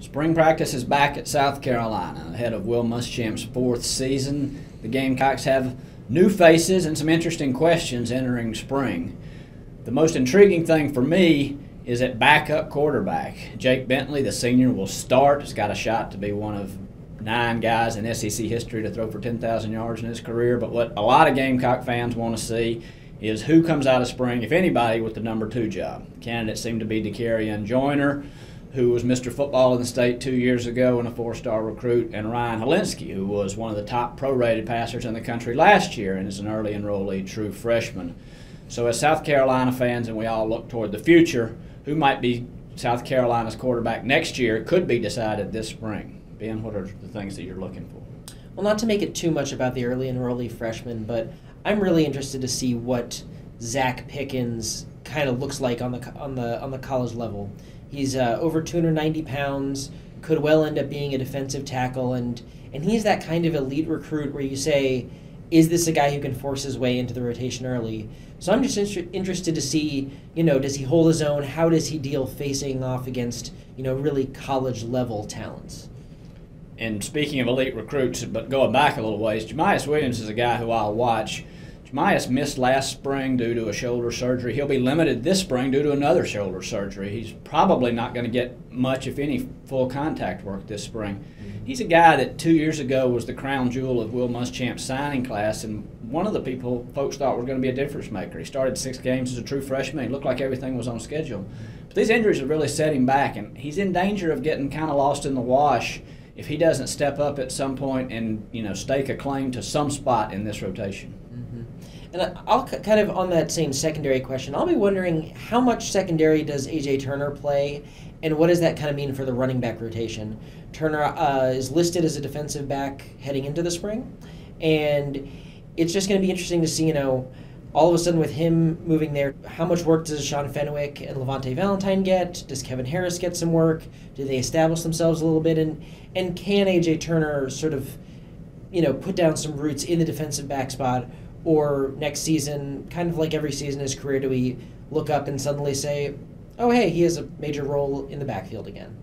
Spring practice is back at South Carolina ahead of Will Muschamp's fourth season. The Gamecocks have new faces and some interesting questions entering spring. The most intriguing thing for me is at backup quarterback. Jake Bentley, the senior, will start. He's got a shot to be one of 9 guys in SEC history to throw for 10,000 yards in his career. But what a lot of Gamecock fans want to see is who comes out of spring, if anybody, with the number 2 job. Candidates seem to be DeCarrion Joyner, who was Mr. Football in the state 2 years ago and a 4-star recruit, and Ryan Helinski, who was one of the top pro-rated passers in the country last year and is an early enrollee true freshman. So as South Carolina fans, and we all look toward the future, who might be South Carolina's quarterback next year could be decided this spring. Ben, what are the things that you're looking for? Well, not to make it too much about the early enrollee freshmen, but I'm really interested to see what Zach Pickens kind of looks like on the college level. He's over 290 pounds, could well end up being a defensive tackle, and he's that kind of elite recruit where you say, is this a guy who can force his way into the rotation early? So I'm just interested to see, does he hold his own? How does he deal facing off against, really college-level talents? And speaking of elite recruits, but going back a little ways, Jamias Williams is a guy who I'll watch. Jamias missed last spring due to a shoulder surgery. He'll be limited this spring due to another shoulder surgery. He's probably not going to get much, if any, full contact work this spring. He's a guy that 2 years ago was the crown jewel of Will Muschamp's signing class, and one of the people folks thought was going to be a difference maker. He started 6 games as a true freshman. He looked like everything was on schedule. But these injuries have really set him back, and he's in danger of getting kind of lost in the wash if he doesn't step up at some point and stake a claim to some spot in this rotation. And I'll kind of on that same secondary question, I'll be wondering how much secondary does A.J. Turner play, and what does that kind of mean for the running back rotation? Turner is listed as a defensive back heading into the spring, and it's just going to be interesting to see, all of a sudden with him moving there, how much work does Sean Fenwick and Levante Valentine get? Does Kevin Harris get some work? Do they establish themselves a little bit? And can A.J. Turner sort of, put down some roots in the defensive back spot? Or next season, kind of like every season in his career, do we look up and suddenly say, oh, hey, he has a major role in the backfield again?